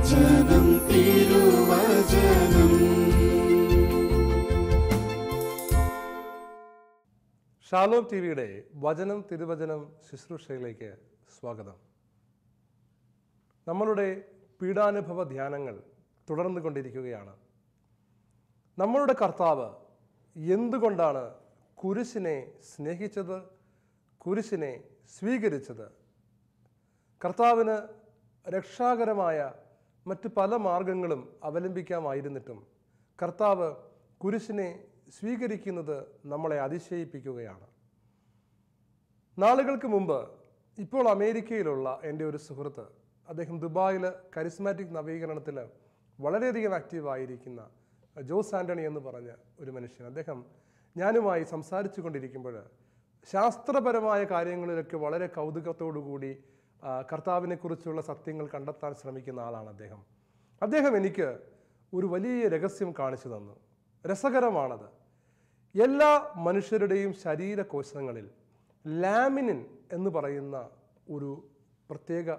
വചനം തിരുവചനം. ഷാലോം ടിവിയുടെ വചനം തിരുവചനം ശുശ്രൂഷയിലേക്ക് സ്വാഗതം. നമ്മളുടെ പീഡാനുഭവ ധ്യാനങ്ങൾ തുടർന്നു കൊണ്ടിരിക്കുകയാണ്. നമ്മളുടെ കർത്താവ് എന്തുകൊണ്ടാണ് കുരിശിനെ സ്നേഹിച്ചത്, കുരിശിനെ സ്വീകരിച്ചത്? കർത്താവിന് രക്ഷാകരമായ മറ്റ് പല മാർഗങ്ങളും അവലംബിക്കാമായിരുന്നിട്ടും കർത്താവ് കുരിശിനെ സ്വീകരിക്കുന്നത് നമ്മളെ അതിശയിപ്പിക്കുകയാണ്. നാളുകൾക്ക് മുമ്പ് ഇപ്പോൾ അമേരിക്കയിലുള്ള എൻ്റെ ഒരു സുഹൃത്ത്, അദ്ദേഹം ദുബായിൽ കരിസ്മാറ്റിക് നവീകരണത്തിൽ വളരെയധികം ആക്റ്റീവായിരിക്കുന്ന ജോസ് ആൻ്റണി എന്ന് പറഞ്ഞ ഒരു മനുഷ്യൻ, അദ്ദേഹം ഞാനുമായി സംസാരിച്ചു കൊണ്ടിരിക്കുമ്പോൾ ശാസ്ത്രപരമായ കാര്യങ്ങളിലൊക്കെ വളരെ കൗതുകത്തോടു കൂടി കർത്താവിനെക്കുറിച്ചുള്ള സത്യങ്ങൾ കണ്ടെത്താൻ ശ്രമിക്കുന്ന ആളാണ് അദ്ദേഹം എനിക്ക് ഒരു വലിയ രഹസ്യം കാണിച്ചു തന്നു. രസകരമാണത്. എല്ലാ മനുഷ്യരുടെയും ശരീരകോശങ്ങളിൽ ലാമിനിൻ എന്ന് പറയുന്ന ഒരു പ്രത്യേക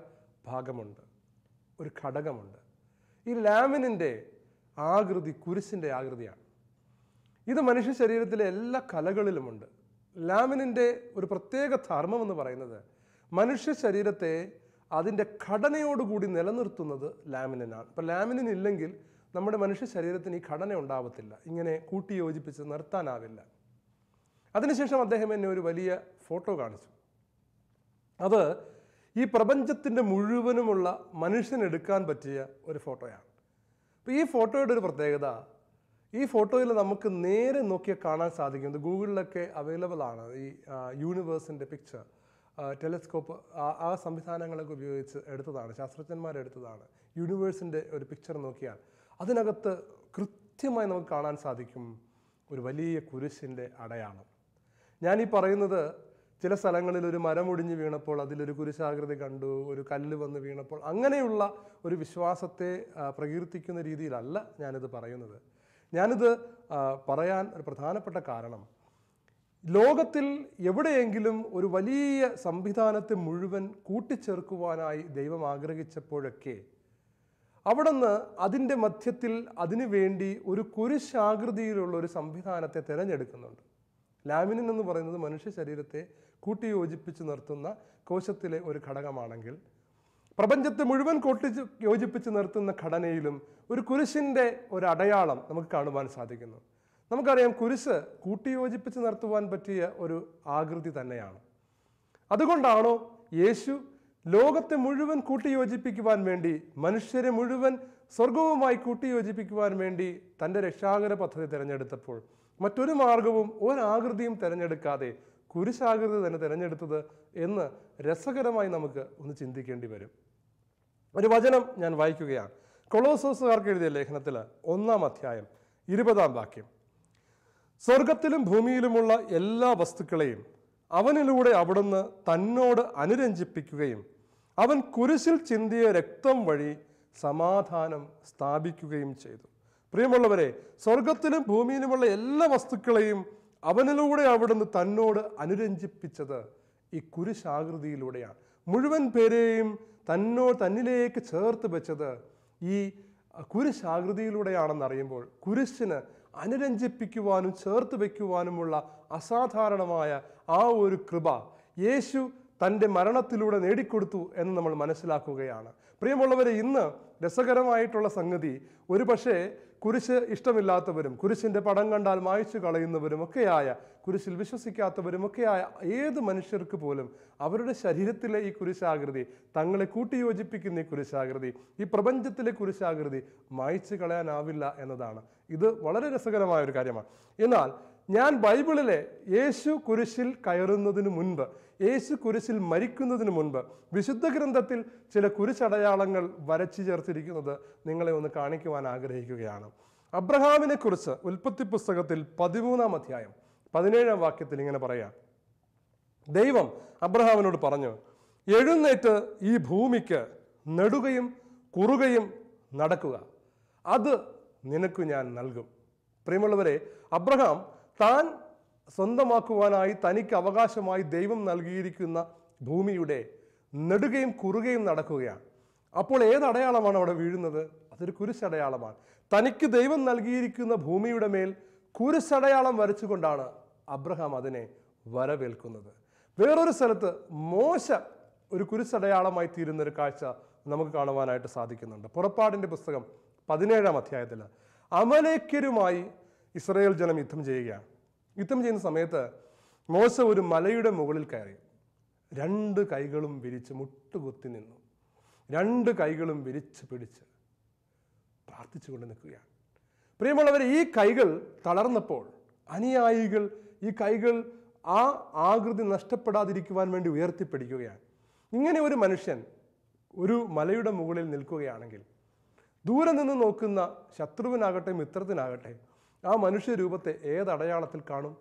ഭാഗമുണ്ട്, ഒരു ഘടകമുണ്ട്. ഈ ലാമിനിൻ്റെ ആകൃതി കുരിശിൻ്റെ ആകൃതിയാണ്. ഇത് മനുഷ്യ ശരീരത്തിലെ എല്ലാ കലകളിലുമുണ്ട്. ലാമിനിൻ്റെ ഒരു പ്രത്യേക ധർമ്മം എന്ന് പറയുന്നത് മനുഷ്യ ശരീരത്തെ അതിൻ്റെ ഘടനയോടുകൂടി നിലനിർത്തുന്നത് ലാമിനിനാണ്. അപ്പോൾ ലാമിനിൻ ഇല്ലെങ്കിൽ നമ്മുടെ മനുഷ്യ ശരീരത്തിന് ഈ ഘടന ഉണ്ടാവത്തില്ല, ഇങ്ങനെ കൂട്ടി യോജിപ്പിച്ച് നിർത്താനാവില്ല. അതിനുശേഷം അദ്ദേഹം എന്നെ ഒരു വലിയ ഫോട്ടോ കാണിച്ചു. അത് ഈ പ്രപഞ്ചത്തിൻ്റെ മുഴുവനുമുള്ള മനുഷ്യനെടുക്കാൻ പറ്റിയ ഒരു ഫോട്ടോയാണ്. അപ്പോൾ ഈ ഫോട്ടോയുടെ ഒരു പ്രത്യേകത, ഈ ഫോട്ടോയിൽ നമുക്ക് നേരെ നോക്കിയാൽ കാണാൻ സാധിക്കുന്നത്, ഗൂഗിളിലൊക്കെ അവൈലബിൾ ആണ് ഈ യൂണിവേഴ്സിൻ്റെ പിക്ചർ, ടെലസ്കോപ്പ് ആ സംവിധാനങ്ങളൊക്കെ ഉപയോഗിച്ച് എടുത്തതാണ്, ശാസ്ത്രജ്ഞന്മാരെടുത്തതാണ്. യൂണിവേഴ്സിൻ്റെ ഒരു പിക്ചർ നോക്കിയാൽ അതിനകത്ത് കൃത്യമായി നമുക്ക് കാണാൻ സാധിക്കും ഒരു വലിയ കുരിശിൻ്റെ അടയാളം. ഞാനീ പറയുന്നത് ചില സ്ഥലങ്ങളിൽ ഒരു മരമൊടിഞ്ഞ് വീണപ്പോൾ അതിലൊരു കുരിശാകൃതി കണ്ടു, ഒരു കല്ല് വന്ന് വീണപ്പോൾ, അങ്ങനെയുള്ള ഒരു വിശ്വാസത്തെ പ്രകീർത്തിക്കുന്ന രീതിയിലല്ല ഞാനിത് പറയുന്നത്. ഞാനിത് പറയാൻ ഒരു പ്രധാനപ്പെട്ട കാരണം, ലോകത്തിൽ എവിടെയെങ്കിലും ഒരു വലിയ സംവിധാനത്തെ മുഴുവൻ കൂട്ടിച്ചേർക്കുവാനായി ദൈവം ആഗ്രഹിച്ചപ്പോഴൊക്കെ അവിടുന്ന് അതിൻ്റെ മധ്യത്തിൽ അതിനു വേണ്ടി ഒരു കുരിശാകൃതിയിലുള്ള ഒരു സംവിധാനത്തെ തിരഞ്ഞെടുക്കുന്നുണ്ട്. ലാമിനിൻ എന്ന് പറയുന്നത് മനുഷ്യ ശരീരത്തെ കൂട്ടിയോജിപ്പിച്ച് നിർത്തുന്ന കോശത്തിലെ ഒരു ഘടകമാണെങ്കിൽ, പ്രപഞ്ചത്തെ മുഴുവൻ യോജിപ്പിച്ച് നിർത്തുന്ന ഘടനയിലും ഒരു കുരിശിൻ്റെ ഒരു അടയാളം നമുക്ക് കാണുവാൻ സാധിക്കുന്നു. നമുക്കറിയാം, കുരിശ് കൂട്ടിയോജിപ്പിച്ച് നിർത്തുവാൻ പറ്റിയ ഒരു ആകൃതി തന്നെയാണ്. അതുകൊണ്ടാണോ യേശു ലോകത്തെ മുഴുവൻ കൂട്ടിയോജിപ്പിക്കുവാൻ വേണ്ടി, മനുഷ്യരെ മുഴുവൻ സ്വർഗവുമായി കൂട്ടിയോജിപ്പിക്കുവാൻ വേണ്ടി തൻ്റെ രക്ഷാകര പദ്ധതി തിരഞ്ഞെടുത്തപ്പോൾ മറ്റൊരു മാർഗവും ഒരാകൃതിയും തിരഞ്ഞെടുക്കാതെ കുരിശാകൃതി തന്നെ തിരഞ്ഞെടുത്തത് എന്ന് രസകരമായി നമുക്ക് ഒന്ന് ചിന്തിക്കേണ്ടി വരും. ഒരു വചനം ഞാൻ വായിക്കുകയാണ്. കൊളോസോസുകാർക്ക് എഴുതിയ ലേഖനത്തിൽ 1-ാം അധ്യായം 20-ാം വാക്യം. സ്വർഗത്തിലും ഭൂമിയിലുമുള്ള എല്ലാ വസ്തുക്കളെയും അവനിലൂടെ അവിടുന്ന് തന്നോട് അനുരഞ്ജിപ്പിക്കുകയും അവൻ കുരിശിൽ ചിന്തിയ രക്തം വഴി സമാധാനം സ്ഥാപിക്കുകയും ചെയ്തു. പ്രിയമുള്ളവരെ, സ്വർഗത്തിലും ഭൂമിയിലുമുള്ള എല്ലാ വസ്തുക്കളെയും അവനിലൂടെ അവിടുന്ന് തന്നോട് അനുരഞ്ജിപ്പിച്ചത് ഈ കുരിശാകൃതിയിലൂടെയാണ്. മുഴുവൻ പേരെയും തന്നിലേക്ക് ചേർത്ത് വെച്ചത് ഈ കുരിശാകൃതിയിലൂടെയാണെന്നറിയുമ്പോൾ കുരിശിന് അനുരഞ്ജിപ്പിക്കുവാനും ചേർത്ത് വയ്ക്കുവാനുമുള്ള അസാധാരണമായ ആ ഒരു കൃപ യേശു തൻ്റെ മരണത്തിലൂടെ നേടിക്കൊടുത്തു എന്ന് നമ്മൾ മനസ്സിലാക്കുകയാണ്. പ്രിയമുള്ളവരെ, ഇന്ന് രസകരമായിട്ടുള്ള സംഗതി, ഒരു പക്ഷേ കുരിശ് ഇഷ്ടമില്ലാത്തവരും കുരിശിൻ്റെ പടം കണ്ടാൽ മായ്ച്ചു കളയുന്നവരും ഒക്കെയായ, കുരിശിൽ വിശ്വസിക്കാത്തവരുമൊക്കെയായ ഏത് മനുഷ്യർക്ക് പോലും അവരുടെ ശരീരത്തിലെ ഈ കുരിശാകൃതി, തങ്ങളെ കൂട്ടിയോജിപ്പിക്കുന്ന ഈ കുരിശാകൃതി, ഈ പ്രപഞ്ചത്തിലെ കുരിശാകൃതി മായ്ച്ചു കളയാനാവില്ല എന്നതാണ്. ഇത് വളരെ രസകരമായ ഒരു കാര്യമാണ്. എന്നാൽ ഞാൻ ബൈബിളിലെ യേശു കുരിശിൽ കയറുന്നതിന് മുൻപ്, യേശു കുരിശിൽ മരിക്കുന്നതിന് മുൻപ് വിശുദ്ധ ഗ്രന്ഥത്തിൽ ചില കുരിശടയാളങ്ങൾ വരച്ചു ചേർത്തിരിക്കുന്നത് നിങ്ങളെ ഒന്ന് കാണിക്കുവാൻ ആഗ്രഹിക്കുകയാണ്. അബ്രഹാമിനെ കുറിച്ച് ഉൽപ്പത്തി പുസ്തകത്തിൽ 13-ാം അധ്യായം 17-ാം വാക്യത്തിൽ ഇങ്ങനെ പറയാം. ദൈവം അബ്രഹാമിനോട് പറഞ്ഞു, എഴുന്നേറ്റ് ഈ ഭൂമിക്ക് നെടുകയും കുറുകയും നടക്കുക, അത് നിനക്ക് ഞാൻ നൽകും. പ്രിയമുള്ളവരെ, അബ്രഹാം താൻ സ്വന്തമാക്കുവാനായി തനിക്ക് അവകാശമായി ദൈവം നൽകിയിരിക്കുന്ന ഭൂമിയുടെ നെടുകയും കുറുകയും നടക്കുകയാണ്. അപ്പോൾ ഏത് അടയാളമാണ് അവിടെ വീഴുന്നത്? അതൊരു കുരിശടയാളമാണ്. തനിക്ക് ദൈവം നൽകിയിരിക്കുന്ന ഭൂമിയുടെ മേൽ കുരിശടയാളം വരച്ചുകൊണ്ടാണ് അബ്രഹാം അതിനെ വരവേൽക്കുന്നത്. വേറൊരു സ്ഥലത്ത് മോശ ഒരു കുരിശടയാളമായി തീരുന്ന ഒരു കാഴ്ച നമുക്ക് കാണുവാനായിട്ട് സാധിക്കുന്നുണ്ട്. പുറപ്പാടിൻ്റെ പുസ്തകം 17-ാം അധ്യായത്തിൽ അമലേക്യരുമായി ഇസ്രായേൽ ജനം യുദ്ധം ചെയ്യുകയാണ്. യുദ്ധം ചെയ്യുന്ന സമയത്ത് മോശ ഒരു മലയുടെ മുകളിൽ കയറി 2 കൈകളും വിരിച്ച് മുട്ടുകുത്തി നിന്നു. 2 കൈകളും വിരിച്ച് പിടിച്ച് പ്രാർത്ഥിച്ചുകൊണ്ട് നിൽക്കുകയാണ്. പ്രിയമുള്ളവരെ, ഈ കൈകൾ തളർന്നപ്പോൾ അനുയായികൾ ഈ കൈകൾ ആ ആകൃതി നഷ്ടപ്പെടാതിരിക്കുവാൻ വേണ്ടി ഉയർത്തിപ്പിടിക്കുകയാണ്. ഇങ്ങനെ ഒരു മനുഷ്യൻ ഒരു മലയുടെ മുകളിൽ നിൽക്കുകയാണെങ്കിൽ ദൂരെ നിന്ന് നോക്കുന്ന ശത്രുവിനാകട്ടെ മിത്രത്തിനാകട്ടെ ആ മനുഷ്യരൂപത്തെ ഏതടയാളത്തിൽ കാണും?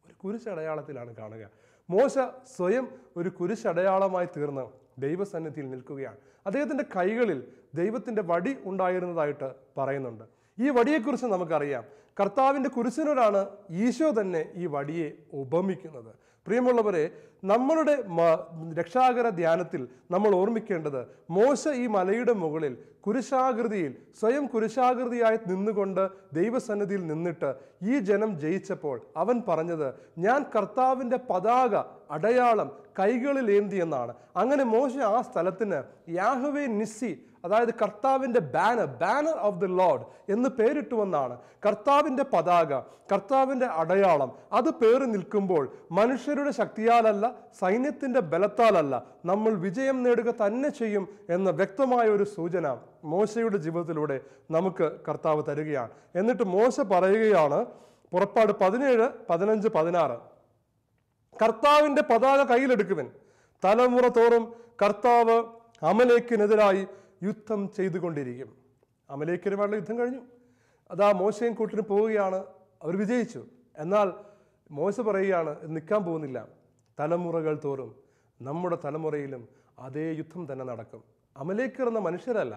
ഒരു കുരിശടയാളത്തിലാണ് കാണുക. മോശ സ്വയം ഒരു കുരിശടയാളമായി തീർന്ന് ദൈവസന്നിധിയിൽ നിൽക്കുകയാണ്. അദ്ദേഹത്തിൻ്റെ കൈകളിൽ ദൈവത്തിൻ്റെ വടി ഉണ്ടായിരുന്നതായിട്ട് പറയുന്നുണ്ട്. ഈ വടിയെക്കുറിച്ച് നമുക്കറിയാം. കർത്താവിൻ്റെ കുരിശിനോടാണ് ഈശോ തന്നെ ഈ വടിയെ ഉപമിക്കുന്നത്. പ്രിയമുള്ളവരെ, നമ്മളുടെ രക്ഷാകര ധ്യാനത്തിൽ നമ്മൾ ഓർമ്മിക്കേണ്ടത് മോശ ഈ മലയുടെ മുകളിൽ കുരിശാകൃതിയിൽ സ്വയം കുരിശാകൃതിയായി നിന്നുകൊണ്ട് ദൈവസന്നിധിയിൽ നിന്നിട്ട് ഈ ജനം ജയിച്ചപ്പോൾ അവൻ പറഞ്ഞത്, ഞാൻ കർത്താവിൻ്റെ പതാക അടയാളം കൈകളിൽ ഏന്തി എന്നാണ്. അങ്ങനെ മോശ ആ സ്ഥലത്തിന് യാഹ്വേ നിസ്സി, അതായത് കർത്താവിൻ്റെ ബാനർ ഓഫ് ദി ലോർഡ് എന്ന് പേരിട്ടുവെന്നാണ്. കർത്താവിൻ്റെ പതാക, കർത്താവിൻ്റെ അടയാളം അത് പേറി നിൽക്കുമ്പോൾ മനുഷ്യരുടെ ശക്തിയാലല്ല, സൈന്യത്തിൻ്റെ ബലത്താലല്ല, നമ്മൾ വിജയം നേടുക തന്നെ ചെയ്യും എന്ന വ്യക്തമായ ഒരു സൂചന മോശയുടെ ജീവിതത്തിലൂടെ നമുക്ക് കർത്താവ് തരികയാണ്. എന്നിട്ട് മോശ പറയുകയാണ്, പുറപ്പാട് 17, 15, 16, കർത്താവിൻ്റെ പതാക കയ്യിലെടുക്കുവൻ, തലമുറ തോറും കർത്താവ് അമലേക്കിനെതിരായി യുദ്ധം ചെയ്തുകൊണ്ടിരിക്കും. അമലേക്കരുമായിട്ടുള്ള യുദ്ധം കഴിഞ്ഞു. അതാ മോശയും കൂട്ടിന് പോവുകയാണ്. അവർ വിജയിച്ചു. എന്നാൽ മോശ പറയുകയാണ്, നിൽക്കാൻ പോകുന്നില്ല. തലമുറകൾ തോറും നമ്മുടെ തലമുറയിലും അതേ യുദ്ധം തന്നെ നടക്കും. അമലേക്കർ എന്ന മനുഷ്യരല്ല,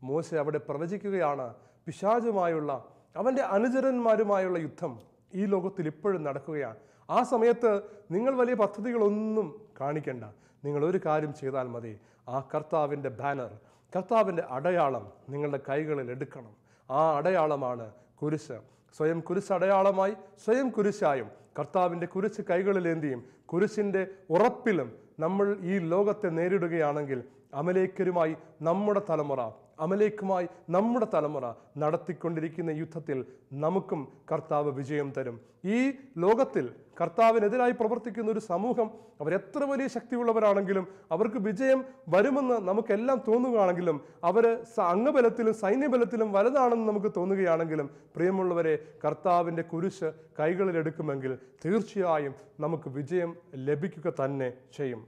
മോശ അവിടെ പ്രവചിക്കുകയാണ്. പിശാചുമായുള്ള അവൻ്റെ അനുചരന്മാരുമായുള്ള യുദ്ധം ഈ ലോകത്തിൽ ഇപ്പോഴും നടക്കുകയാണ്. ആ സമയത്ത് നിങ്ങൾ വലിയ പദ്ധതികളൊന്നും കാണിക്കണ്ട. നിങ്ങൾ ഒരു കാര്യം ചെയ്താൽ മതി. ആ കർത്താവിൻ്റെ ബാനർ, കർത്താവിൻ്റെ അടയാളം നിങ്ങളുടെ കൈകളിൽ എടുക്കണം. ആ അടയാളമാണ് കുരിശ്. സ്വയം കുരിശടയാളമായി, സ്വയം കുരിശായും കർത്താവിൻ്റെ കുരിശ് കൈകളിലേന്തിയും കുരിശിൻ്റെ ഉറപ്പിലും നമ്മൾ ഈ ലോകത്തെ നേരിടുകയാണെങ്കിൽ അമലേക്കരുമായി നമ്മുടെ തലമുറ, അമലേക്കുമായി നമ്മുടെ തലമുറ നടത്തിക്കൊണ്ടിരിക്കുന്ന യുദ്ധത്തിൽ നമുക്കും കർത്താവ് വിജയം തരും. ഈ ലോകത്തിൽ കർത്താവിനെതിരായി പ്രവർത്തിക്കുന്ന ഒരു സമൂഹം അവരെത്ര വലിയ ശക്തിയുള്ളവരാണെങ്കിലും അവർക്ക് വിജയം വരുമെന്ന് നമുക്കെല്ലാം തോന്നുകയാണെങ്കിലും അവർ അംഗബലത്തിലും സൈന്യബലത്തിലും വലുതാണെന്ന് നമുക്ക് തോന്നുകയാണെങ്കിലും പ്രിയമുള്ളവരെ, കർത്താവിൻ്റെ കുരിശ് കൈകളിലെടുക്കുമെങ്കിൽ തീർച്ചയായും നമുക്ക് വിജയം ലഭിക്കുക തന്നെ ചെയ്യും.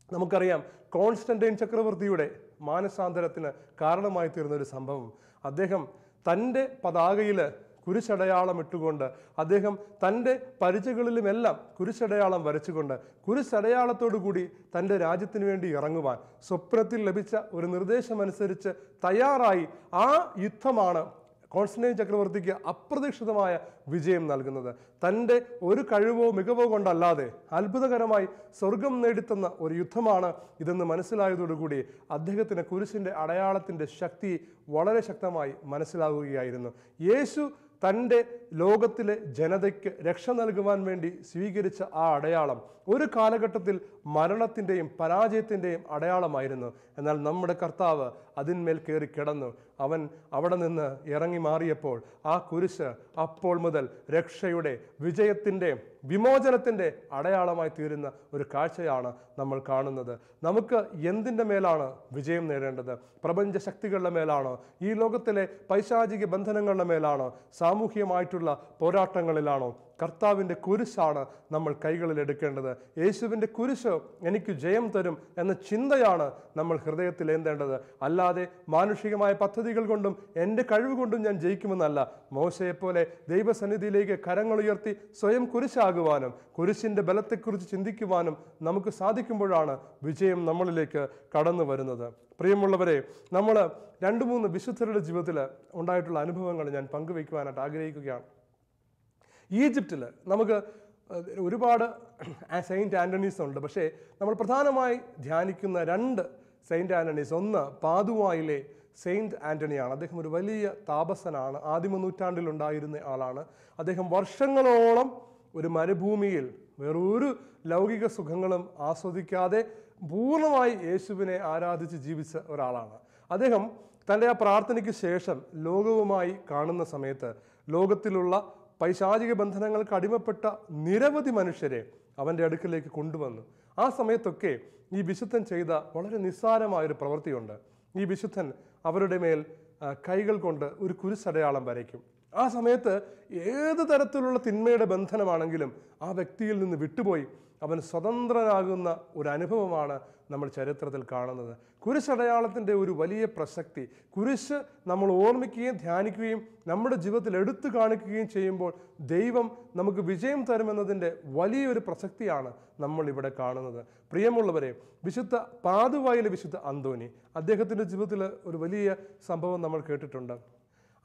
നമുക്കറിയാം, കോൺസ്റ്റന്റൈൻ ചക്രവർത്തിയുടെ മാനസാന്തരത്തിന് കാരണമായി തീർന്ന ഒരു സംഭവം. അദ്ദേഹം തൻ്റെ പതാകയിൽ കുരിശടയാളം ഇട്ടുകൊണ്ട് അദ്ദേഹം തൻ്റെ പരിചകളിലുമെല്ലാം കുരിശടയാളം വരച്ചുകൊണ്ട് കുരിശടയാളത്തോടു കൂടി തൻ്റെ രാജ്യത്തിന് വേണ്ടി ഇറങ്ങുവാൻ സ്വപ്നത്തിൽ ലഭിച്ച ഒരു നിർദ്ദേശമനുസരിച്ച് തയ്യാറായി. ആ യുദ്ധമാണ് കോൺസ്റ്റന്റൈൻ ചക്രവർത്തിക്ക് അപ്രതീക്ഷിതമായ വിജയം നൽകുന്നത്. തൻ്റെ ഒരു കഴിവോ മികവോ കൊണ്ടല്ലാതെ അത്ഭുതകരമായി സ്വർഗം നേടിത്തന്ന ഒരു യുദ്ധമാണ് ഇതെന്ന് മനസ്സിലായതോടുകൂടി അദ്ദേഹത്തിന് കുരിശിൻ്റെ അടയാളത്തിൻ്റെ ശക്തി വളരെ ശക്തമായി മനസ്സിലാവുകയായിരുന്നു. യേശു തൻ്റെ ലോകത്തിലെ ജനതയ്ക്ക് രക്ഷ നൽകുവാൻ വേണ്ടി സ്വീകരിച്ച ആ അടയാളം ഒരു കാലഘട്ടത്തിൽ മരണത്തിൻ്റെയും പരാജയത്തിൻ്റെയും അടയാളമായിരുന്നു. എന്നാൽ നമ്മുടെ കർത്താവ് അതിന്മേൽ കയറി കിടന്നു. അവൻ അവിടെ നിന്ന് ഇറങ്ങി മാറിയപ്പോൾ ആ കുരിശ് അപ്പോൾ മുതൽ രക്ഷയുടെ, വിജയത്തിൻ്റെ, വിമോചനത്തിൻ്റെ അടയാളമായി തീരുന്ന ഒരു കാഴ്ചയാണ് നമ്മൾ കാണുന്നത്. നമുക്ക് എന്തിൻ്റെ മേലാണ് വിജയം നേടേണ്ടത്? പ്രപഞ്ച ശക്തികളുടെ മേലാണോ? ഈ ലോകത്തിലെ പൈശാചിക ബന്ധനങ്ങളുടെ മേലാണോ? സാമൂഹികമായിട്ടുള്ള പോരാട്ടങ്ങളിലാണോ? കർത്താവിൻ്റെ കുരിശാണ് നമ്മൾ കൈകളിൽ എടുക്കേണ്ടത്. യേശുവിൻ്റെ കുരിശ് എനിക്ക് ജയം തരും എന്ന ചിന്തയാണ് നമ്മൾ ഹൃദയത്തിൽ ഏന്തേണ്ടത്. അല്ലാതെ മാനുഷികമായ പദ്ധതികൾ കൊണ്ടും എൻ്റെ കഴിവ് കൊണ്ടും ഞാൻ ജയിക്കുമെന്നല്ല. മോശയെപ്പോലെ ദൈവസന്നിധിയിലേക്ക് കരങ്ങളുയർത്തി സ്വയം കുരിശാകുവാനും കുരിശിൻ്റെ ബലത്തെക്കുറിച്ച് ചിന്തിക്കുവാനും നമുക്ക് സാധിക്കുമ്പോഴാണ് വിജയം നമ്മളിലേക്ക് കടന്നു വരുന്നത്. പ്രിയമുള്ളവരെ, നമ്മൾ 2-3 വിശുദ്ധരുടെ ജീവിതത്തിൽ ഉണ്ടായിട്ടുള്ള അനുഭവങ്ങൾ ഞാൻ പങ്കുവയ്ക്കുവാനായിട്ട് ആഗ്രഹിക്കുകയാണ്. ഈജിപ്തിൽ നമുക്ക് ഒരുപാട് സെയിൻറ്റ് ആൻ്റണീസ് ഉണ്ട്. പക്ഷേ നമ്മൾ പ്രധാനമായി ധ്യാനിക്കുന്ന 2 സെയിൻറ്റ് ആൻ്റണീസ്. ഒന്ന് പാതുവായിലെ സെയിൻറ്റ് ആൻ്റണിയാണ്. അദ്ദേഹം ഒരു വലിയ താപസനാണ്. ആദിമ നൂറ്റാണ്ടിൽ ഉണ്ടായിരുന്ന ആളാണ്. അദ്ദേഹം വർഷങ്ങളോളം ഒരു മരുഭൂമിയിൽ വേറൊരു ലൗകിക സുഖങ്ങളും ആസ്വദിക്കാതെ പൂർണ്ണമായി യേശുവിനെ ആരാധിച്ച് ജീവിച്ച ഒരാളാണ്. അദ്ദേഹം തൻ്റെ ആ പ്രാർത്ഥനയ്ക്ക് ശേഷം ലോകവുമായി കാണുന്ന സമയത്ത് ലോകത്തിലുള്ള പൈശാചിക ബന്ധനങ്ങൾക്ക് അടിമപ്പെട്ട നിരവധി മനുഷ്യരെ അവൻ്റെ അടുക്കലേക്ക് കൊണ്ടുവന്നു. ആ സമയത്തൊക്കെ ഈ വിശുദ്ധൻ ചെയ്ത വളരെ നിസ്സാരമായൊരു പ്രവൃത്തിയുണ്ട്. ഈ വിശുദ്ധൻ അവരുടെ മേൽ കൈകൾ കൊണ്ട് ഒരു കുരിശടയാളം വരയ്ക്കും. ആ സമയത്ത് ഏത് തരത്തിലുള്ള തിന്മയുടെ ബന്ധനമാണെങ്കിലും ആ വ്യക്തിയിൽ നിന്ന് വിട്ടുപോയി അവൻ സ്വതന്ത്രനാകുന്ന ഒരു അനുഭവമാണ് നമ്മൾ ചരിത്രത്തിൽ കാണുന്നത്. കുരിശടയാളത്തിൻ്റെ ഒരു വലിയ പ്രസക്തി, കുരിശ് നമ്മൾ ഓർമ്മിക്കുകയും ധ്യാനിക്കുകയും നമ്മുടെ ജീവിതത്തിൽ എടുത്തു കാണിക്കുകയും ചെയ്യുമ്പോൾ ദൈവം നമുക്ക് വിജയം തരുമെന്നതിൻ്റെ വലിയൊരു പ്രസക്തിയാണ് നമ്മൾ ഇവിടെ കാണുന്നത്. പ്രിയമുള്ളവരെ, വിശുദ്ധ പാതുവായിലെ വിശുദ്ധ അന്തോനി, അദ്ദേഹത്തിൻ്റെ ജീവിതത്തിൽ ഒരു വലിയ സംഭവം നമ്മൾ കേട്ടിട്ടുണ്ട്.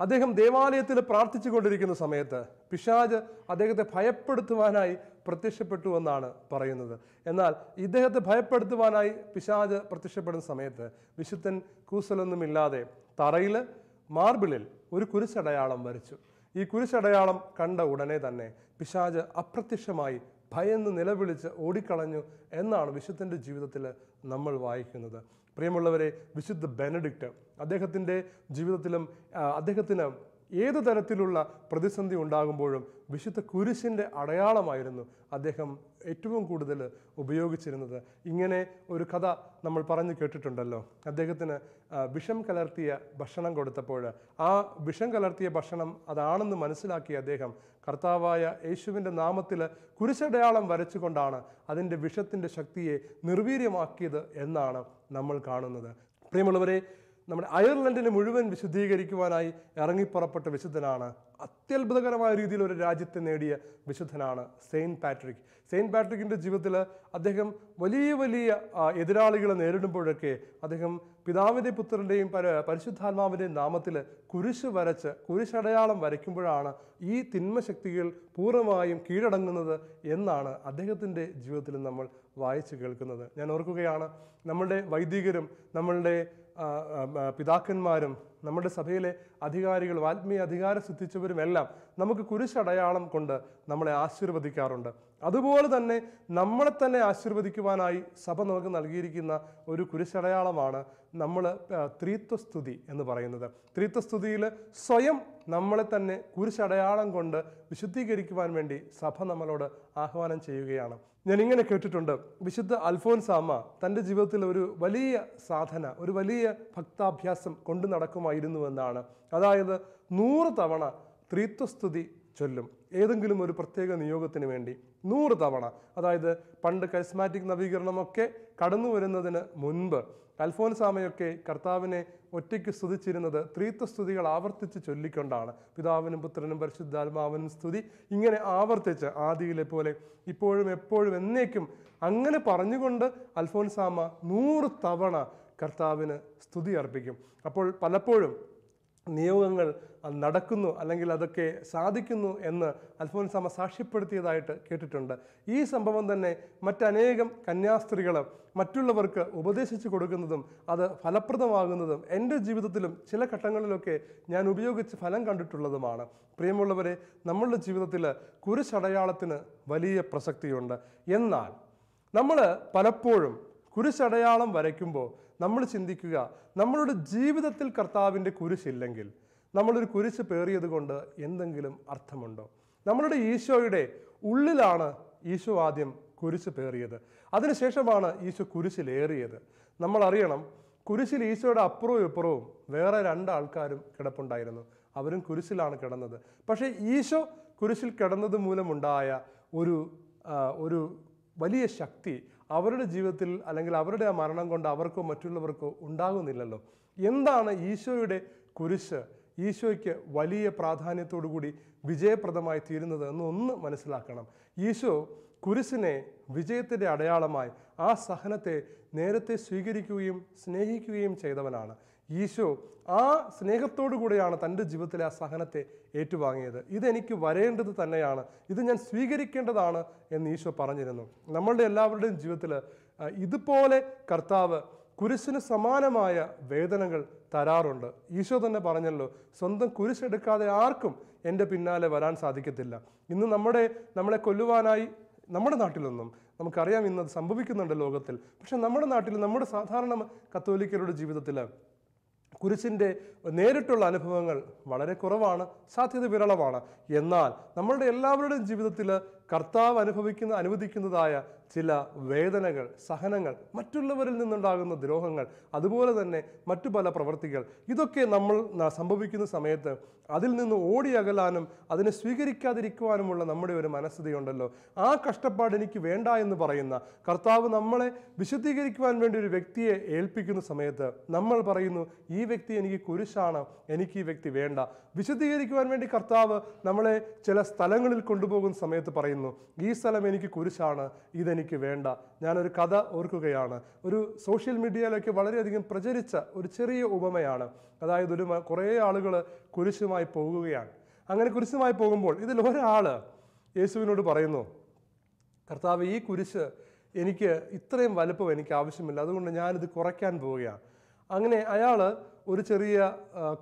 അദ്ദേഹം ദേവാലയത്തിൽ പ്രാർത്ഥിച്ചു കൊണ്ടിരിക്കുന്ന സമയത്ത് പിശാച് അദ്ദേഹത്തെ ഭയപ്പെടുത്തുവാനായി പ്രത്യക്ഷപ്പെട്ടു എന്നാണ് പറയുന്നത്. എന്നാൽ ഇദ്ദേഹത്തെ ഭയപ്പെടുത്തുവാനായി പിശാച് പ്രത്യക്ഷപ്പെടുന്ന സമയത്ത് വിശുദ്ധൻ കൂസലൊന്നുമില്ലാതെ തറയിൽ മാർബിളിൽ ഒരു കുരിശടയാളം വരച്ചു. ഈ കുരിശടയാളം കണ്ട ഉടനെ തന്നെ പിശാച് അപ്രത്യക്ഷമായി ഭയന്ന് നിലവിളിച്ച് ഓടിക്കളഞ്ഞു എന്നാണ് വിശുദ്ധൻ്റെ ജീവിതത്തിൽ നമ്മൾ വായിക്കുന്നത്. പ്രിയമുള്ളവരെ, വിശുദ്ധ ബെനഡിക്റ്റ് അദ്ദേഹത്തിൻ്റെ ജീവിതത്തിലും അദ്ദേഹത്തിന് ഏതു തരത്തിലുള്ള പ്രതിസന്ധി ഉണ്ടാകുമ്പോഴും വിശുദ്ധ കുരിശിൻ്റെ അടയാളമായിരുന്നു അദ്ദേഹം ഏറ്റവും കൂടുതൽ ഉപയോഗിച്ചിരുന്നത്. ഇങ്ങനെ ഒരു കഥ നമ്മൾ പറഞ്ഞു കേട്ടിട്ടുണ്ടല്ലോ. അദ്ദേഹത്തിന് വിഷം കലർത്തിയ ഭക്ഷണം കൊടുത്തപ്പോൾ ആ വിഷം കലർത്തിയ ഭക്ഷണം അതാണെന്ന് മനസ്സിലാക്കിയ അദ്ദേഹം കർത്താവായ യേശുവിൻ്റെ നാമത്തിൽ കുരിശടയാളം വരച്ചുകൊണ്ടാണ് അതിൻ്റെ വിഷത്തിൻ്റെ ശക്തിയെ നിർവീര്യമാക്കിയത് എന്നാണ് നമ്മൾ കാണുന്നത്. പ്രിയമുള്ളവരെ, നമ്മുടെ അയർലൻഡിനെ മുഴുവൻ വിശുദ്ധീകരിക്കുവാനായി ഇറങ്ങിപ്പുറപ്പെട്ട വിശുദ്ധനാണ്. അത്യത്ഭുതകരമായ രീതിയിൽ ഒരു രാജ്യത്തെ നേടിയ വിശുദ്ധനാണ് സെയിൻറ്റ് പാട്രിക്. സെയിൻറ്റ് പാട്രിക്കിൻ്റെ ജീവിതത്തിൽ അദ്ദേഹം വലിയ വലിയ എതിരാളികളെ നേരിടുമ്പോഴൊക്കെ അദ്ദേഹം പിതാവിൻ്റെയും പുത്രൻ്റെയും പരിശുദ്ധാത്മാവിൻ്റെയും നാമത്തിൽ കുരിശ് വരച്ച് കുരിശടയാളം വരയ്ക്കുമ്പോഴാണ് ഈ തിന്മശക്തികൾ പൂർണ്ണമായും കീഴടങ്ങുന്നത് എന്നാണ് അദ്ദേഹത്തിൻ്റെ ജീവിതത്തിൽ നമ്മൾ വായിച്ചു കേൾക്കുന്നത്. ഞാൻ ഓർക്കുകയാണ്, നമ്മളുടെ വൈദികരും നമ്മളുടെ പിതാക്കന്മാരും നമ്മുടെ സഭയിലെ അധികാരികളും ആത്മീയ അധികാരം സിദ്ധിച്ചവരുമെല്ലാം നമുക്ക് കുരിശടയാളം കൊണ്ട് നമ്മളെ ആശീർവദിക്കാറുണ്ട്. അതുപോലെ തന്നെ നമ്മളെ തന്നെ ആശീർവദിക്കുവാനായി സഭ നമുക്ക് നൽകിയിരിക്കുന്ന ഒരു കുരിശടയാളമാണ് നമ്മൾ ത്രിത്വസ്തുതി എന്ന് പറയുന്നത്. ത്രിത്വസ്തുതിയിൽ സ്വയം നമ്മളെ തന്നെ കുരിശടയാളം കൊണ്ട് വിശുദ്ധീകരിക്കുവാൻ വേണ്ടി സഭ നമ്മളോട് ആഹ്വാനം ചെയ്യുകയാണ്. ഞാൻ ഇങ്ങനെ കേട്ടിട്ടുണ്ട്, വിശുദ്ധ അൽഫോൻസാമ്മ തൻ്റെ ജീവിതത്തിൽ ഒരു വലിയ സാധന, ഒരു വലിയ ഭക്താഭ്യാസം കൊണ്ടു നടക്കുമായിരുന്നുവെന്നാണ്. അതായത് 100 തവണ ത്രിത്വസ്തുതി ചൊല്ലും ഏതെങ്കിലും ഒരു പ്രത്യേക നിയോഗത്തിന് വേണ്ടി. 100 തവണ. അതായത് പണ്ട് കരിസ്മാറ്റിക് നവീകരണമൊക്കെ കടന്നു വരുന്നതിന് മുൻപ് അൽഫോൻസാമയൊക്കെ കർത്താവിനെ ഒറ്റയ്ക്ക് സ്തുതിച്ചിരുന്നത് ത്രിത്വസ്തുതികൾ ആവർത്തിച്ച് ചൊല്ലിക്കൊണ്ടാണ്. പിതാവിനും പുത്രനും പരിശുദ്ധാത്മാവിനും സ്തുതി, ഇങ്ങനെ ആവർത്തിച്ച് ആദിയിലെ പോലെ ഇപ്പോഴും എപ്പോഴും എന്നേക്കും അങ്ങനെ പറഞ്ഞുകൊണ്ട് അൽഫോൻസാമ 100 തവണ കർത്താവിന് സ്തുതി അർപ്പിക്കും. അപ്പോൾ പലപ്പോഴും നിയോഗങ്ങൾ നടക്കുന്നു അല്ലെങ്കിൽ അതൊക്കെ സാധിക്കുന്നു എന്ന് അൽഫോൻസാമ സാക്ഷ്യപ്പെടുത്തിയതായിട്ട് കേട്ടിട്ടുണ്ട്. ഈ സംഭവം തന്നെ മറ്റനേകം കന്യാസ്ത്രീകൾ മറ്റുള്ളവർക്ക് ഉപദേശിച്ചു കൊടുക്കുന്നതും അത് ഫലപ്രദമാകുന്നതും എൻ്റെ ജീവിതത്തിലും ചില ഘട്ടങ്ങളിലൊക്കെ ഞാൻ ഉപയോഗിച്ച് ഫലം കണ്ടിട്ടുള്ളതുമാണ്. പ്രിയമുള്ളവരെ, നമ്മളുടെ ജീവിതത്തിൽ കുരിശടയാളത്തിന് വലിയ പ്രസക്തിയുണ്ട്. എന്നാൽ നമ്മൾ പലപ്പോഴും കുരിശടയാളം വരയ്ക്കുമ്പോൾ നമ്മൾ ചിന്തിക്കുക, നമ്മളുടെ ജീവിതത്തിൽ കർത്താവിൻ്റെ കുരിശില്ലെങ്കിൽ നമ്മളൊരു കുരിശ് പേറിയത് കൊണ്ട് എന്തെങ്കിലും അർത്ഥമുണ്ടോ? നമ്മളുടെ ഈശോയുടെ ഉള്ളിലാണ് ഈശോ ആദ്യം കുരിശ് പേറിയത്, അതിനുശേഷമാണ് ഈശോ കുരിശിലേറിയത്. നമ്മൾ അറിയണം, കുരിശിൽ ഈശോയുടെ അപ്പുറവും ഇപ്പുറവും വേറെ 2 ആൾക്കാരും കിടപ്പുണ്ടായിരുന്നു. അവരും കുരിശിലാണ് കിടന്നത്. പക്ഷേ ഈശോ കുരിശിൽ കിടന്നത് മൂലമുണ്ടായ ഒരു വലിയ ശക്തി അവരുടെ ജീവിതത്തിൽ അല്ലെങ്കിൽ അവരുടെ ആ മരണം കൊണ്ട് അവർക്കോ മറ്റുള്ളവർക്കോ ഉണ്ടാകുന്നില്ലല്ലോ. എന്താണ് ഈശോയുടെ കുരിശ് ഈശോയ്ക്ക് വലിയ പ്രാധാന്യത്തോടു കൂടി വിജയപ്രദമായി തീരുന്നത് എന്നൊന്ന് മനസ്സിലാക്കണം. ഈശോ കുരിശിനെ വിജയത്തിൻ്റെ അടയാളമായി ആ സഹനത്തെ നേരത്തെ സ്വീകരിക്കുകയും സ്നേഹിക്കുകയും ചെയ്തവനാണ്. ഈശോ ആ സ്നേഹത്തോടു കൂടെയാണ് തൻ്റെ ജീവിതത്തിലെ ആ സഹനത്തെ ഏറ്റുവാങ്ങിയത്. ഇതെനിക്ക് വരേണ്ടത് തന്നെയാണ്, ഇത് ഞാൻ സ്വീകരിക്കേണ്ടതാണ് എന്ന് ഈശോ പറഞ്ഞിരുന്നു. നമ്മളുടെ എല്ലാവരുടെയും ജീവിതത്തിൽ ഇതുപോലെ കർത്താവ് കുരിശിന് സമാനമായ വേദനകൾ തരാറുണ്ട്. ഈശോ തന്നെ പറഞ്ഞല്ലോ, സ്വന്തം കുരിശെടുക്കാതെ ആർക്കും എൻ്റെ പിന്നാലെ വരാൻ സാധിക്കത്തില്ല. ഇന്ന് നമ്മളെ കൊല്ലുവാനായി നമ്മുടെ നാട്ടിലൊന്നും നമുക്കറിയാം, ഇന്നത് സംഭവിക്കുന്നുണ്ട് ലോകത്തിൽ. പക്ഷെ നമ്മുടെ നാട്ടിൽ, നമ്മുടെ സാധാരണ കത്തോലിക്കരുടെ ജീവിതത്തിൽ കുരിശിൻ്റെ നേരിട്ടുള്ള അനുഭവങ്ങൾ വളരെ കുറവാണ്, സാധ്യത വിരളമാണ്. എന്നാൽ നമ്മളുടെ എല്ലാവരുടെയും ജീവിതത്തിൽ കർത്താവ് അനുവദിക്കുന്നതായ ചില വേദനകൾ, സഹനങ്ങൾ, മറ്റുള്ളവരിൽ നിന്നുണ്ടാകുന്ന ദ്രോഹങ്ങൾ, അതുപോലെ തന്നെ മറ്റു പല പ്രവൃത്തികൾ, ഇതൊക്കെ നമ്മൾ സംഭവിക്കുന്ന സമയത്ത് അതിൽ നിന്ന് ഓടി അകലാനും അതിനെ സ്വീകരിക്കാതിരിക്കുവാനുമുള്ള നമ്മുടെ ഒരു മനസ്ഥിതിയുണ്ടല്ലോ. ആ കഷ്ടപ്പാട് എനിക്ക് വേണ്ട എന്ന് പറയുന്ന കർത്താവ് നമ്മളെ വിശുദ്ധീകരിക്കുവാൻ വേണ്ടി ഒരു വ്യക്തിയെ ഏൽപ്പിക്കുന്ന സമയത്ത് നമ്മൾ പറയുന്നു, ഈ വ്യക്തി എനിക്ക് കുരിശാണ്, എനിക്ക് ഈ വ്യക്തി വേണ്ട. വിശുദ്ധീകരിക്കുവാൻ വേണ്ടി കർത്താവ് നമ്മളെ ചില സ്ഥലങ്ങളിൽ കൊണ്ടുപോകുന്ന സമയത്ത് പറയുന്നു, ഈ സ്ഥലം എനിക്ക് കുരിശാണ്, ഇതെനിക്ക് വേണ്ട. ഞാനൊരു കഥ ഓർക്കുകയാണ്. ഒരു സോഷ്യൽ മീഡിയയിലൊക്കെ വളരെയധികം പ്രചരിച്ച ഒരു ചെറിയ ഉപമയാണ്. അതായത് കുറേ ആളുകൾ കുരിശുമായി പോകുകയാണ്. അങ്ങനെ കുരിശുമായി പോകുമ്പോൾ ഇതിൽ ഒരാൾ യേശുവിനോട് പറയുന്നു, കർത്താവ്, ഈ കുരിശ് എനിക്ക് ഇത്രയും വലുപ്പം എനിക്ക് ആവശ്യമില്ല, അതുകൊണ്ട് ഞാനിത് കുറയ്ക്കാൻ പോവുകയാണ്. അങ്ങനെ അയാൾ ഒരു ചെറിയ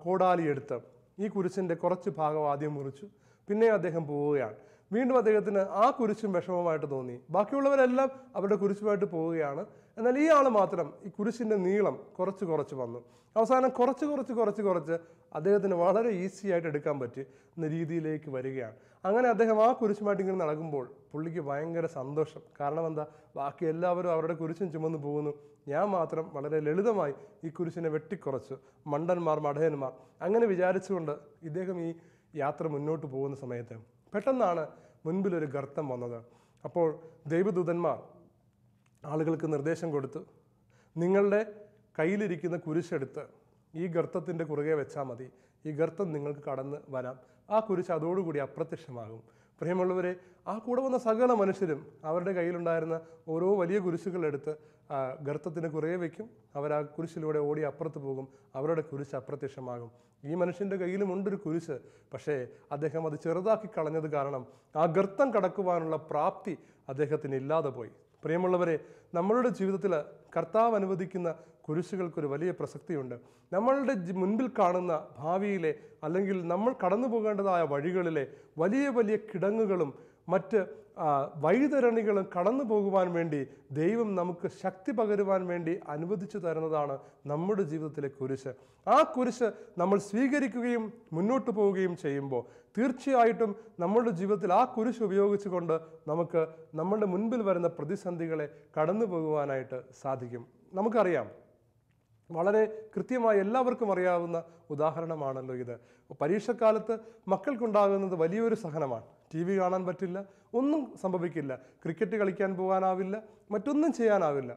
കോടാലി എടുത്ത് ഈ കുരിശിൻ്റെ കുറച്ച് ഭാഗം ആദ്യം മുറിച്ചു. പിന്നെ അദ്ദേഹം പോവുകയാണ്. വീണ്ടും അദ്ദേഹത്തിന് ആ കുരിശും വിഷമമായിട്ട് തോന്നി. ബാക്കിയുള്ളവരെല്ലാം അവരുടെ കുരിശുമായിട്ട് പോവുകയാണ്. എന്നാൽ ഈ ആൾ മാത്രം ഈ കുരിശിൻ്റെ നീളം കുറച്ച് വന്നു. അവസാനം കുറച്ച് അദ്ദേഹത്തിന് വളരെ ഈസി ആയിട്ട് എടുക്കാൻ പറ്റുന്ന രീതിയിലേക്ക് വരികയാണ്. അങ്ങനെ അദ്ദേഹം ആ കുരിശുമായിട്ട് ഇങ്ങനെ നടക്കുമ്പോൾ പുള്ളിക്ക് ഭയങ്കര സന്തോഷം. കാരണം എന്താ, ബാക്കി എല്ലാവരും അവരുടെ കുരിശും ചുമന്ന് പോകുന്നു, ഞാൻ മാത്രം വളരെ ലളിതമായി ഈ കുരിശിനെ വെട്ടിക്കുറച്ചു. മണ്ടന്മാർ, മടയന്മാർ അങ്ങനെ വിചാരിച്ചുകൊണ്ട് ഇദ്ദേഹം ഈ യാത്ര മുന്നോട്ട് പോകുന്ന സമയത്ത് പെട്ടെന്നാണ് മുൻപിലൊരു ഗർത്തം വന്നത്. അപ്പോൾ ദൈവദൂതന്മാർ ആളുകൾക്ക് നിർദ്ദേശം കൊടുത്തു, നിങ്ങളുടെ കയ്യിലിരിക്കുന്ന കുരിശെടുത്ത് ഈ ഗർത്തത്തിൻ്റെ കുറുകെ വെച്ചാൽ മതി, ഈ ഗർത്തം നിങ്ങൾക്ക് കടന്ന് വരാം. ആ കുരിശ് അതോടുകൂടി അപ്രത്യക്ഷമാകും. പ്രിയമുള്ളവരെ, ആ കൂടെ വന്ന സകല മനുഷ്യരും അവരുടെ കയ്യിലുണ്ടായിരുന്ന ഓരോ വലിയ കുരിശുകളെടുത്ത് ഗർത്തത്തിന് കുറുകെ വയ്ക്കും. അവർ ആ കുരിശിലൂടെ ഓടി അപ്പുറത്ത് പോകും. അവരുടെ കുരിശ് അപ്രത്യക്ഷമാകും. ഈ മനുഷ്യൻ്റെ കയ്യിലും ഉണ്ടൊരു കുരിശ്, പക്ഷേ അദ്ദേഹം അത് ചെറുതാക്കി കളഞ്ഞത് കാരണം ആ ഗർത്തം കടക്കുവാനുള്ള പ്രാപ്തി അദ്ദേഹത്തിന് ഇല്ലാതെ പോയി. പ്രിയമുള്ളവരെ, നമ്മളുടെ ജീവിതത്തിൽ കർത്താവ് അനുവദിക്കുന്ന കുരിശുകൾക്കൊരു വലിയ പ്രസക്തിയുണ്ട്. നമ്മളുടെ മുൻപിൽ കാണുന്ന ഭാവിയിലെ അല്ലെങ്കിൽ നമ്മൾ കടന്നു പോകേണ്ടതായ വഴികളിലെ വലിയ വലിയ കിടങ്ങുകളും മറ്റ് വഴിതരണികളും കടന്നു പോകുവാൻ വേണ്ടി ദൈവം നമുക്ക് ശക്തി പകരുവാൻ വേണ്ടി അനുവദിച്ചു തരുന്നതാണ് നമ്മുടെ ജീവിതത്തിലെ കുരിശ്. ആ കുരിശ് നമ്മൾ സ്വീകരിക്കുകയും മുന്നോട്ട് പോവുകയും ചെയ്യുമ്പോൾ തീർച്ചയായിട്ടും നമ്മുടെ ജീവിതത്തിൽ ആ കുരിശ് ഉപയോഗിച്ചുകൊണ്ട് നമുക്ക് നമ്മുടെ മുൻപിൽ വരുന്ന പ്രതിസന്ധികളെ കടന്നു പോകുവാനായിട്ട് സാധിക്കും. നമുക്കറിയാം, വളരെ കൃത്യമായി എല്ലാവർക്കും അറിയാവുന്ന ഉദാഹരണമാണല്ലോ ഇത്. പരീക്ഷക്കാലത്ത് മക്കൾക്കുണ്ടാകുന്നത് വലിയൊരു സഹനമാണ്. TV കാണാൻ പറ്റില്ല, ഒന്നും സംഭവിക്കില്ല, ക്രിക്കറ്റ് കളിക്കാൻ പോകാനാവില്ല, മറ്റൊന്നും ചെയ്യാനാവില്ല.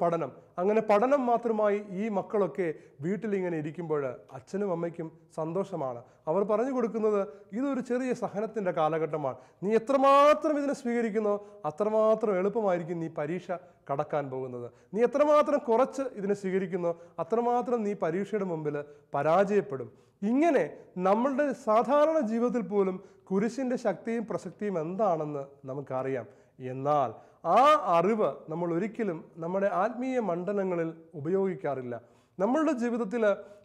പഠനം. അങ്ങനെ പഠനം മാത്രമായി ഈ മക്കളൊക്കെ വീട്ടിലിങ്ങനെ ഇരിക്കുമ്പോൾ അച്ഛനും അമ്മയ്ക്കും സന്തോഷമാണ്. അവർ പറഞ്ഞു കൊടുക്കുന്നത്, ഇതൊരു ചെറിയ സഹനത്തിൻ്റെ കാലഘട്ടമാണ്, നീ എത്രമാത്രം ഇതിനെ സ്വീകരിക്കുന്നോ അത്രമാത്രം എളുപ്പമായിരിക്കും നീ പരീക്ഷ കടക്കാൻ പോകുന്നത്. നീ എത്രമാത്രം കുറച്ച് ഇതിനെ സ്വീകരിക്കുന്നോ അത്രമാത്രം നീ പരീക്ഷയുടെ മുമ്പിൽ പരാജയപ്പെടും. ഇങ്ങനെ നമ്മളുടെ സാധാരണ ജീവിതത്തിൽ പോലും കുരിശിൻ്റെ ശക്തിയും പ്രസക്തിയും എന്താണെന്ന് നമുക്കറിയാം. എന്നാൽ ആ അറിവ് നമ്മൾ ഒരിക്കലും നമ്മുടെ ആത്മീയ മണ്ഡലങ്ങളിൽ ഉപയോഗിക്കാറില്ല. നമ്മളുടെ ജീവിതത്തിൽ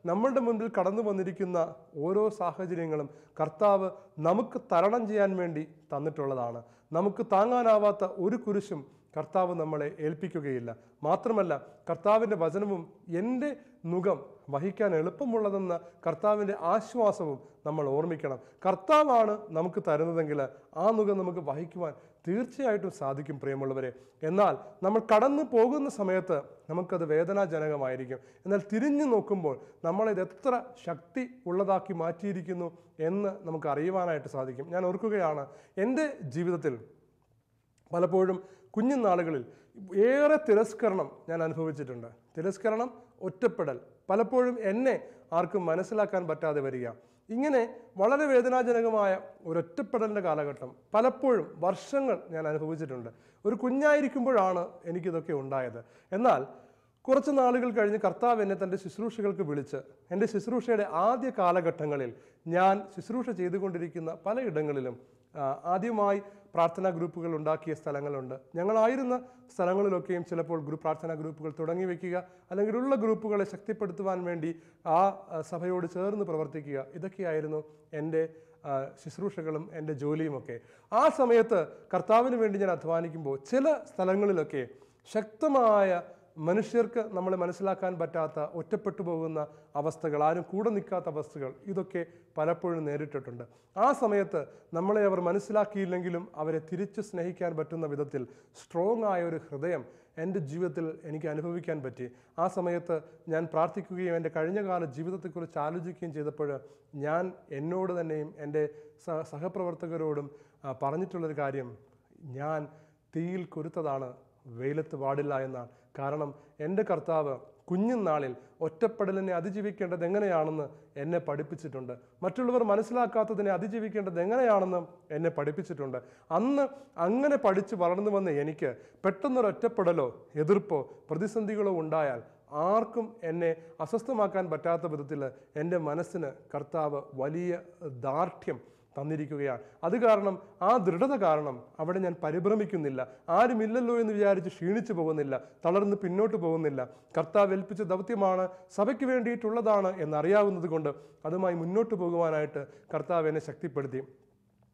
നമ്മളുടെ മുൻപിൽ കടന്നു വന്നിരിക്കുന്ന ഓരോ സാഹചര്യങ്ങളും കർത്താവ് നമുക്ക് തരണം ചെയ്യാൻ വേണ്ടി തന്നിട്ടുള്ളതാണ്. നമുക്ക് താങ്ങാനാവാത്ത ഒരു കുരിശും കർത്താവ് നമ്മളെ ഏൽപ്പിക്കുകയില്ല. മാത്രമല്ല, കർത്താവിൻ്റെ വചനവും എൻ്റെ നുകം വഹിക്കാൻ എളുപ്പമുള്ളതെന്ന കർത്താവിൻ്റെ ആശ്വാസവും നമ്മൾ ഓർമ്മിക്കണം. കർത്താവാണ് നമുക്ക് തരുന്നതെങ്കിൽ ആ നുകം നമുക്ക് വഹിക്കുവാൻ തീർച്ചയായിട്ടും സാധിക്കും പ്രിയമുള്ളവരെ. എന്നാൽ നമ്മൾ കടന്നു പോകുന്ന സമയത്ത് നമുക്കത് വേദനാജനകമായിരിക്കും. എന്നാൽ തിരിഞ്ഞു നോക്കുമ്പോൾ നമ്മളിത് എത്ര ശക്തി ഉള്ളതാക്കി മാറ്റിയിരിക്കുന്നു എന്ന് നമുക്ക് അറിയുവാനായിട്ട് സാധിക്കും. ഞാൻ ഓർക്കുകയാണ്, എൻ്റെ ജീവിതത്തിൽ പലപ്പോഴും കുഞ്ഞുനാളുകളിൽ ഏറെ തിരസ്കരണം ഞാൻ അനുഭവിച്ചിട്ടുണ്ട്. തിരസ്കരണം, ഒറ്റപ്പെടൽ, പലപ്പോഴും എന്നെ ആർക്കും മനസ്സിലാക്കാൻ പറ്റാതെ വരിക, ഇങ്ങനെ വളരെ വേദനാജനകമായ ഒരൊറ്റപ്പെടലിൻ്റെ കാലഘട്ടം പലപ്പോഴും വർഷങ്ങൾ ഞാൻ അനുഭവിച്ചിട്ടുണ്ട്. ഒരു കുഞ്ഞായിരിക്കുമ്പോഴാണ് എനിക്കിതൊക്കെ ഉണ്ടായത്. എന്നാൽ കുറച്ച് നാളുകൾ കഴിഞ്ഞ് കർത്താവ് എന്നെ തൻ്റെ ശുശ്രൂഷകൾക്ക് വിളിച്ച് എൻ്റെ ശുശ്രൂഷയുടെ ആദ്യ കാലഘട്ടങ്ങളിൽ ഞാൻ ശുശ്രൂഷ ചെയ്തുകൊണ്ടിരിക്കുന്ന പലയിടങ്ങളിലും ആദ്യമായി പ്രാർത്ഥനാ ഗ്രൂപ്പുകൾ ഉണ്ടാക്കിയ സ്ഥലങ്ങളുണ്ട്. ഞങ്ങളായിരുന്ന സ്ഥലങ്ങളിലൊക്കെയും ചിലപ്പോൾ പ്രാർത്ഥനാ ഗ്രൂപ്പുകൾ തുടങ്ങി വയ്ക്കുക, അല്ലെങ്കിൽ ഉള്ള ഗ്രൂപ്പുകളെ ശക്തിപ്പെടുത്തുവാൻ വേണ്ടി ആ സഭയോട് ചേർന്ന് പ്രവർത്തിക്കുക. ഇതൊക്കെയായിരുന്നു എൻ്റെ ശുശ്രൂഷകളും എൻ്റെ ജോലിയുമൊക്കെ. ആ സമയത്ത് കർത്താവിന് വേണ്ടി ഞാൻ അധ്വാനിക്കുമ്പോൾ ചില സ്ഥലങ്ങളിലൊക്കെ ശക്തമായ മനുഷ്യർക്ക് നമ്മളെ മനസ്സിലാക്കാൻ പറ്റാത്ത, ഒറ്റപ്പെട്ടു പോകുന്ന അവസ്ഥകൾ, ആരും കൂടെ നിൽക്കാത്ത അവസ്ഥകൾ, ഇതൊക്കെ പലപ്പോഴും നേരിട്ടിട്ടുണ്ട്. ആ സമയത്ത് നമ്മളെ അവർ മനസ്സിലാക്കിയില്ലെങ്കിലും അവരെ തിരിച്ചു സ്നേഹിക്കാൻ പറ്റുന്ന വിധത്തിൽ സ്ട്രോങ് ആയ ഒരു ഹൃദയം എൻ്റെ ജീവിതത്തിൽ എനിക്ക് അനുഭവിക്കാൻ പറ്റി. ആ സമയത്ത് ഞാൻ പ്രാർത്ഥിക്കുകയും എൻ്റെ കഴിഞ്ഞകാല ജീവിതത്തെക്കുറിച്ച് ആലോചിക്കുകയും ചെയ്തപ്പോൾ ഞാൻ എന്നോട് തന്നെയും എൻ്റെ സഹപ്രവർത്തകരോടും പറഞ്ഞിട്ടുള്ളൊരു കാര്യം, ഞാൻ തീയിൽ കുരുത്തതാണ്, വെയിലത്ത് പാടില്ല എന്നാണ്. കാരണം എൻ്റെ കർത്താവ് കുഞ്ഞുനാളിൽ ഒറ്റപ്പെടലിനെ അതിജീവിക്കേണ്ടത് എങ്ങനെയാണെന്ന് എന്നെ പഠിപ്പിച്ചിട്ടുണ്ട്. മറ്റുള്ളവർ മനസ്സിലാക്കാത്തതിനെ അതിജീവിക്കേണ്ടത് എങ്ങനെയാണെന്ന് എന്നെ പഠിപ്പിച്ചിട്ടുണ്ട്. അന്ന് അങ്ങനെ പഠിച്ച് വളർന്നു വന്ന എനിക്ക് പെട്ടെന്നൊരു ഒറ്റപ്പെടലോ എതിർപ്പോ പ്രതിസന്ധികളോ ഉണ്ടായാൽ ആർക്കും എന്നെ അസ്വസ്ഥമാക്കാൻ പറ്റാത്ത വിധത്തിൽ എൻ്റെ മനസ്സിന് കർത്താവ് വലിയ ദാർഢ്യം തന്നിരിക്കുകയാണ്. അത് കാരണം, ആ ദൃഢത കാരണം അവിടെ ഞാൻ പരിഭ്രമിക്കുന്നില്ല, ആരുമില്ലല്ലോ എന്ന് വിചാരിച്ച് ക്ഷീണിച്ചു പോകുന്നില്ല, തളർന്ന് പിന്നോട്ട് പോകുന്നില്ല. കർത്താവ് ഏൽപ്പിച്ച ദൗത്യമാണ്, സഭയ്ക്ക് വേണ്ടിയിട്ടുള്ളതാണ് എന്നറിയാവുന്നത് കൊണ്ട് അതുമായി മുന്നോട്ട് പോകുവാനായിട്ട് കർത്താവ് എന്നെ ശക്തിപ്പെടുത്തി.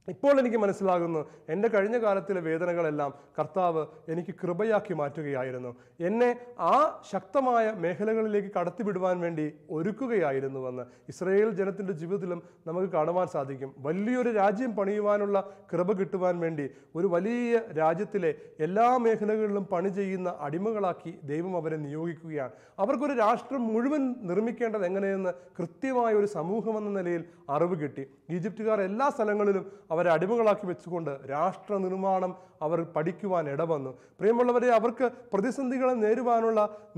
ഇപ്പോൾ എനിക്ക് മനസ്സിലാകുന്നു, എൻ്റെ കഴിഞ്ഞ കാലത്തിലെ വേദനകളെല്ലാം കർത്താവ് എനിക്ക് കൃപയാക്കി മാറ്റുകയായിരുന്നു. എന്നെ ആ ശക്തമായ മേഖലകളിലേക്ക് കടത്തിവിടുവാൻ വേണ്ടി ഒരുക്കുകയായിരുന്നുവെന്ന് ഇസ്രായേൽ ജനത്തിൻ്റെ ജീവിതത്തിലും നമുക്ക് കാണുവാൻ സാധിക്കും. വലിയൊരു രാജ്യം പണിയുവാനുള്ള കൃപ കിട്ടുവാൻ വേണ്ടി ഒരു വലിയ രാജ്യത്തിലെ എല്ലാ മേഖലകളിലും പണി ചെയ്യുന്ന അടിമകളാക്കി ദൈവം അവരെ നിയോഗിക്കുകയാണ്. അവർക്കൊരു രാഷ്ട്രം മുഴുവൻ നിർമ്മിക്കേണ്ടത് എങ്ങനെയെന്ന് കൃത്യമായ ഒരു സമൂഹമെന്ന നിലയിൽ അറിവ് കിട്ടി. ഈജിപ്തുകാർ എല്ലാ സ്ഥലങ്ങളിലും അവരെ അടിമകളാക്കി വെച്ചുകൊണ്ട് രാഷ്ട്ര നിർമ്മാണം അവർ പഠിക്കുവാൻ ഇടവന്നു. പ്രിയമുള്ളവരെ, അവർക്ക് പ്രതിസന്ധികളെ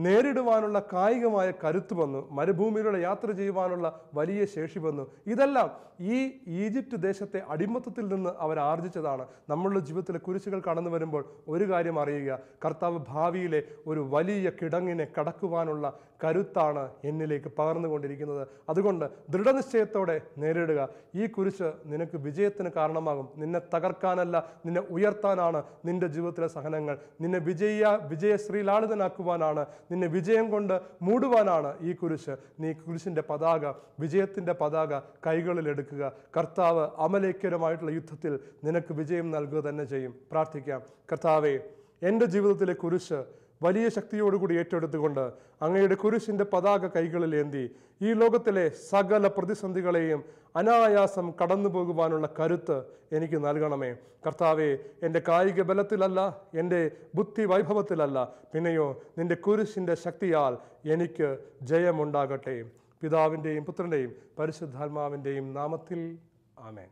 നേരിടുവാനുള്ള കായികമായ കരുത്ത് വന്നു. മരുഭൂമിയിലൂടെ യാത്ര ചെയ്യുവാനുള്ള വലിയ ശേഷി വന്നു. ഇതെല്ലാം ഈ ഈജിപ്റ്റ് ദേശത്തെ അടിമത്തത്തിൽ നിന്ന് അവർ ആർജിച്ചതാണ്. നമ്മളുടെ ജീവിതത്തിലെ കുരിശുകൾ കടന്നു വരുമ്പോൾ ഒരു കാര്യം അറിയുക, കർത്താവ് ഭാവിയിലെ ഒരു വലിയ കിടങ്ങിനെ കടക്കുവാനുള്ള കരുത്താണ് എന്നിലേക്ക് പകർന്നുകൊണ്ടിരിക്കുന്നത്. അതുകൊണ്ട് ദൃഢനിശ്ചയത്തോടെ നേരിടുക. ഈ കുരിശ് നിനക്ക് വിജയത്തിന് കാരണമാകും. നിന്നെ തകർക്കാനല്ല, നിന്നെ ഉയർത്താനാണ് നിന്റെ ജീവിതത്തിലെ സഹനങ്ങൾ. നിന്നെ വിജയശ്രീലാളിതനാക്കുവാനാണ്, നിന്നെ വിജയം കൊണ്ട് മൂടുവാനാണ് ഈ കുരിശ്. നീ കുരിശിൻ്റെ പതാക, വിജയത്തിൻ്റെ പതാക കൈകളിൽ എടുക്കുക. കർത്താവ് അമലേഖ്യരുമായിട്ടുള്ള യുദ്ധത്തിൽ നിനക്ക് വിജയം നൽകുക തന്നെ ചെയ്യും. പ്രാർത്ഥിക്കാം. കർത്താവേ, എൻ്റെ ജീവിതത്തിലെ കുരിശ് വലിയ ശക്തിയോടുകൂടി ഏറ്റെടുത്തുകൊണ്ട് അങ്ങയുടെ കുരിശിൻ്റെ പതാക കൈകളിൽ ഏന്തി ഈ ലോകത്തിലെ സകല പ്രതിസന്ധികളെയും അനായാസം കടന്നു പോകുവാനുള്ള കരുത്ത് എനിക്ക് നൽകണമേ. കർത്താവേ, എൻ്റെ കായിക ബലത്തിലല്ല, എൻ്റെ ബുദ്ധി വൈഭവത്തിലല്ല, പിന്നെയോ നിൻ്റെ കുരിശിൻ്റെ ശക്തിയാൽ എനിക്ക് ജയമുണ്ടാകട്ടെ. പിതാവിൻ്റെയും പുത്രൻ്റെയും പരിശുദ്ധാത്മാവിൻ്റെയും നാമത്തിൽ ആമേൻ.